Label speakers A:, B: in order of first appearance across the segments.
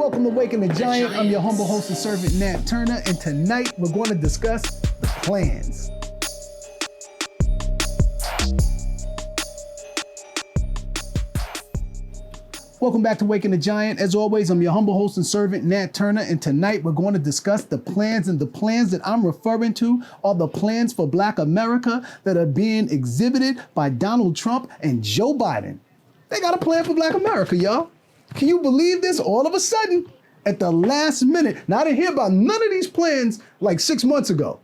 A: Welcome to Waking the Giant. I'm your humble host and servant, Nat Turner, and tonight we're going to discuss the plans. Welcome back to Waking the Giant. As always, I'm your humble host and servant, Nat Turner, and tonight we're going to discuss the plans, and the plans that I'm referring to are the plans for Black America that are being exhibited by Donald Trump and Joe Biden. They got a plan for Black America, y'all. Can you believe this? All of a sudden, at the last minute, now I didn't hear about none of these plans like 6 months ago,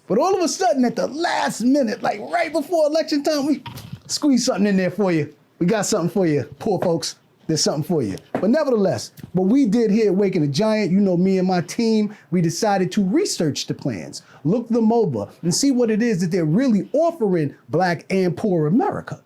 A: but all of a sudden at the last minute, like right before election time, we squeeze something in there for you. We got something for you, poor folks. There's something for you. But nevertheless, what we did here at Waking the Giant, you know, me and my team, we decided to research the plans, look them over, and see what it is that they're really offering Black and poor America.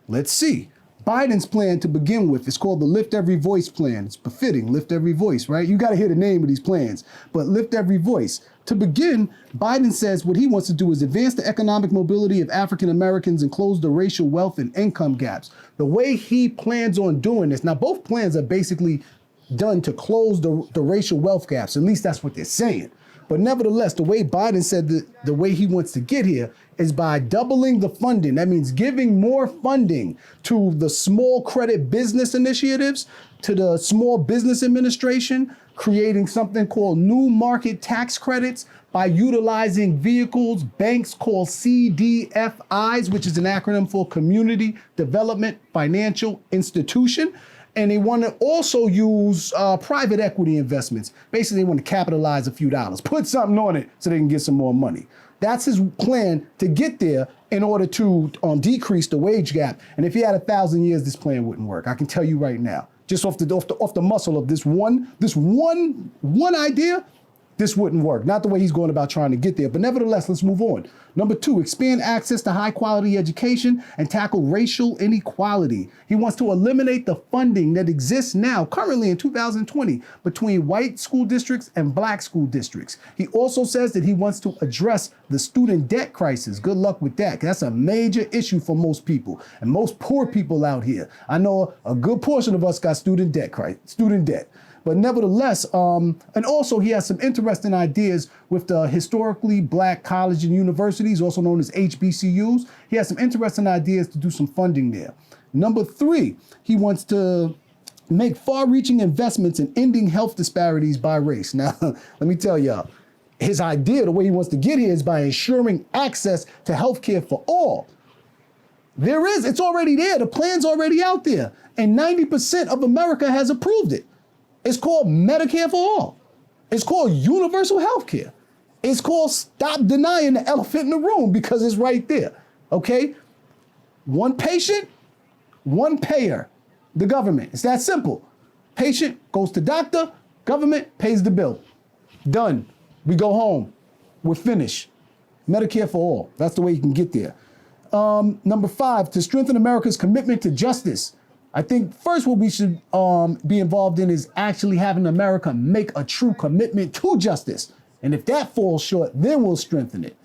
A: Let's see. Biden's plan to begin with is called the Lift Every Voice plan. It's befitting, lift every voice, right? You got to hear the name of these plans, but lift every voice. To begin, Biden says what he wants to do is advance the economic mobility of African Americans and close the racial wealth and income gaps. The way he plans on doing this, now both plans are basically done to close the racial wealth gaps. At least that's what they're saying. But nevertheless, the way Biden said the way he wants to get here is by doubling the funding. That means giving more funding to the small credit business initiatives, to the Small Business Administration, creating something called new market tax credits by utilizing vehicles banks call CDFIs, which is an acronym for Community Development Financial Institution. And they want to also use private equity investments. Basically, they want to capitalize a few dollars, put something on it so they can get some more money. That's his plan to get there in order to decrease the wage gap. And if he had 1,000 years, this plan wouldn't work. I can tell you right now, just off the muscle of this one idea, this wouldn't work. Not the way he's going about trying to get there. But nevertheless, let's move on. Number 2, expand access to high quality education and tackle racial inequality. He wants to eliminate the funding that exists now, currently in 2020, between white school districts and Black school districts. He also says that he wants to address the student debt crisis. Good luck with that. That's a major issue for most people and most poor people out here. I know a good portion of us got student debt. But nevertheless, and also he has some interesting ideas with the historically Black colleges and universities, also known as HBCUs. He has some interesting ideas to do some funding there. Number 3, he wants to make far-reaching investments in ending health disparities by race. Now, let me tell y'all, his idea, the way he wants to get here is by ensuring access to healthcare for all. It's already there. The plan's already out there. And 90% of America has approved it. It's called Medicare for All. It's called universal health care. It's called stop denying the elephant in the room, because it's right there, okay? One patient, one payer, the government. It's that simple. Patient goes to doctor, government pays the bill. Done. We go home. We're finished. Medicare for all. That's the way you can get there. Number 5, to strengthen America's commitment to justice. I think first what we should be involved in is actually having America make a true commitment to justice. And if that falls short, then we'll strengthen it.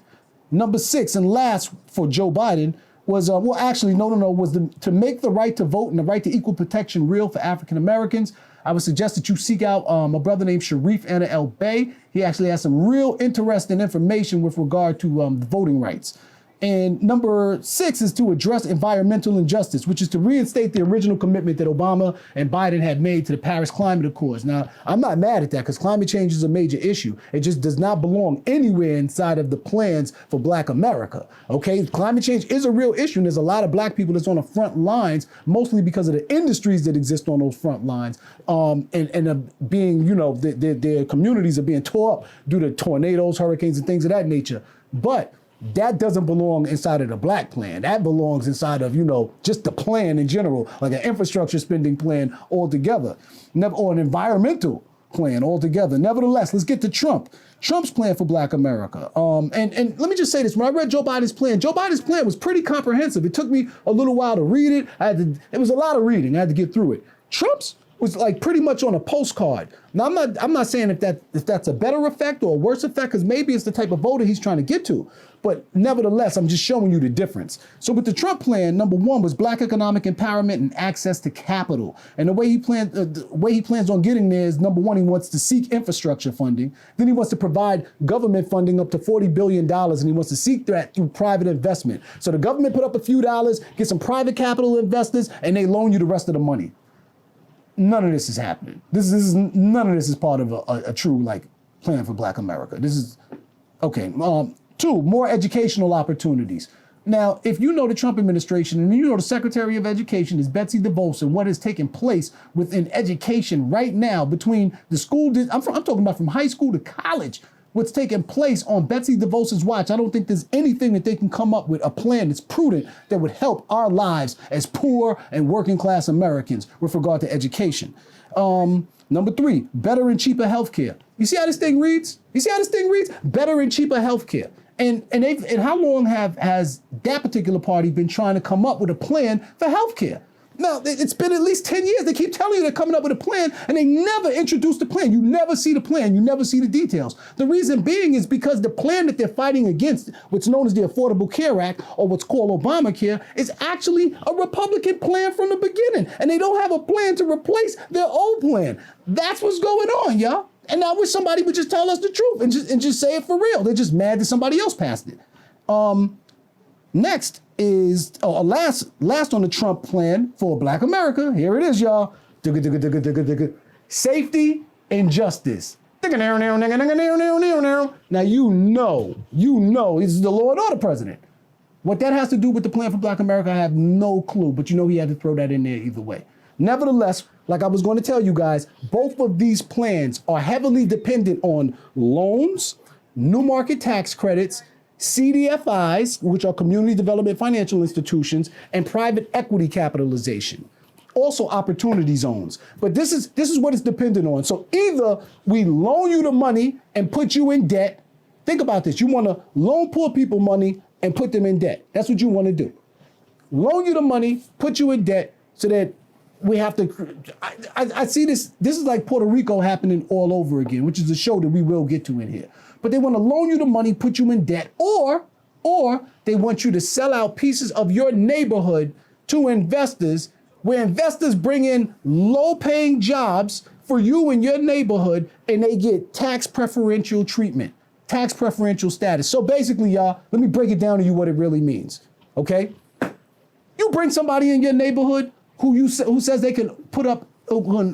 A: Number 6 and last for Joe Biden was, was to make the right to vote and the right to equal protection real for African Americans. I would suggest that you seek out a brother named Sharif Anna El Bey. He actually has some real interesting information with regard to voting rights. And number 6 is to address environmental injustice, which is to reinstate the original commitment that Obama and Biden had made to the Paris Climate Accords. Now, I'm not mad at that, because climate change is a major issue. It just does not belong anywhere inside of the plans for Black America, okay? Climate change is a real issue, and there's a lot of Black people that's on the front lines, mostly because of the industries that exist on those front lines, being, you know, their communities are being tore up due to tornadoes, hurricanes, and things of that nature. But that doesn't belong inside of the Black plan. That belongs inside of, you know, just the plan in general, like an infrastructure spending plan altogether, or an environmental plan altogether. Nevertheless, let's get to Trump. Trump's plan for Black America. And let me just say this. When I read Joe Biden's plan was pretty comprehensive. It took me a little while to read it. It was a lot of reading. I had to get through it. Trump's was like pretty much on a postcard. Now I'm not saying if that's a better effect or a worse effect, because maybe it's the type of voter he's trying to get to. But nevertheless, I'm just showing you the difference. So with the Trump plan, number one was black economic empowerment and access to capital. And the way he plans on getting there is, number one, he wants to seek infrastructure funding. Then he wants to provide government funding up to $40 billion, and he wants to seek that through private investment. So the government put up a few dollars, get some private capital investors, and they loan you the rest of the money. None of this is happening. None of this is part of a true plan for Black America. This is okay. Two, more educational opportunities. Now, if you know the Trump administration and you know the Secretary of Education is Betsy DeVos and what has taken place within education right now between the school, I'm talking about from high school to college, what's taking place on Betsy DeVos's watch, I don't think there's anything that they can come up with, a plan that's prudent that would help our lives as poor and working class Americans with regard to education. Number three, better and cheaper healthcare. You see how this thing reads? Better and cheaper healthcare. And how long has that particular party been trying to come up with a plan for healthcare? Now, it's been at least 10 years. They keep telling you they're coming up with a plan, and they never introduce the plan. You never see the plan. You never see the details. The reason being is because the plan that they're fighting against, what's known as the Affordable Care Act, or what's called Obamacare, is actually a Republican plan from the beginning. And they don't have a plan to replace their old plan. That's what's going on, y'all. And I wish somebody would just tell us the truth and just say it for real. They're just mad that somebody else passed it. Next is, last on the Trump plan for Black America. Here it is, y'all. Safety and justice. Now you know, he's the law and order president. What that has to do with the plan for Black America, I have no clue, but you know he had to throw that in there either way. Nevertheless, like I was going to tell you guys, both of these plans are heavily dependent on loans, new market tax credits, CDFIs, which are community development financial institutions, and private equity capitalization. Also opportunity zones. But this is what it's dependent on. So either we loan you the money and put you in debt. Think about this. You want to loan poor people money and put them in debt. That's what you want to do. Loan you the money, put you in debt, so that we have to, I see this is like Puerto Rico happening all over again, which is a show that we will get to in here. But they want to loan you the money, put you in debt, or they want you to sell out pieces of your neighborhood to investors, where investors bring in low-paying jobs for you in your neighborhood, and they get tax preferential treatment, tax preferential status. So basically, y'all, let me break it down to you what it really means, okay? You bring somebody in your neighborhood who says they can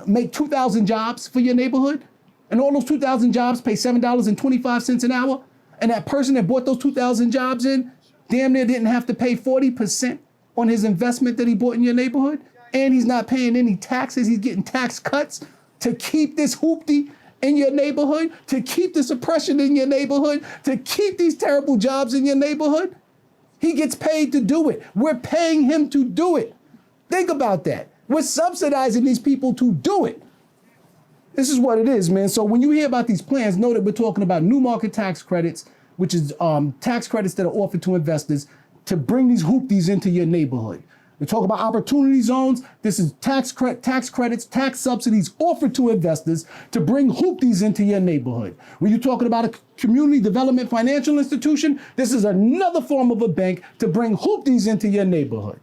A: make 2,000 jobs for your neighborhood, and all those 2,000 jobs pay $7.25 an hour, and that person that bought those 2,000 jobs in damn near didn't have to pay 40% on his investment that he bought in your neighborhood, and he's not paying any taxes. He's getting tax cuts to keep this hoopty in your neighborhood, to keep this oppression in your neighborhood, to keep these terrible jobs in your neighborhood. He gets paid to do it. We're paying him to do it. Think about that. We're subsidizing these people to do it. This is what it is, man. So when you hear about these plans, know that we're talking about new market tax credits, which is tax credits that are offered to investors to bring these hoopties into your neighborhood. We talk about opportunity zones. This is tax credits, tax subsidies offered to investors to bring hoopties into your neighborhood. When you're talking about a community development financial institution, this is another form of a bank to bring hoopties into your neighborhood.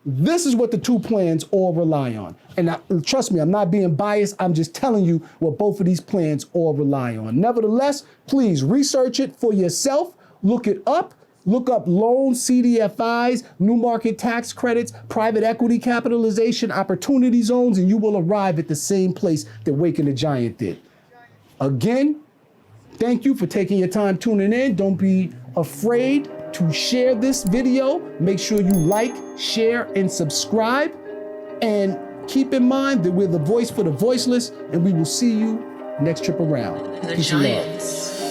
A: This is what the two plans all rely on. And trust me, I'm not being biased. I'm just telling you what both of these plans all rely on. Nevertheless, please research it for yourself. Look it up. Look up loans, CDFIs, new market tax credits, private equity capitalization, opportunity zones, and you will arrive at the same place that Waking the Giant did. Again, thank you for taking your time tuning in. Don't be afraid to share this video. Make sure you like, share, and subscribe. And keep in mind that we're the voice for the voiceless, and we will see you next trip around. Peace and love.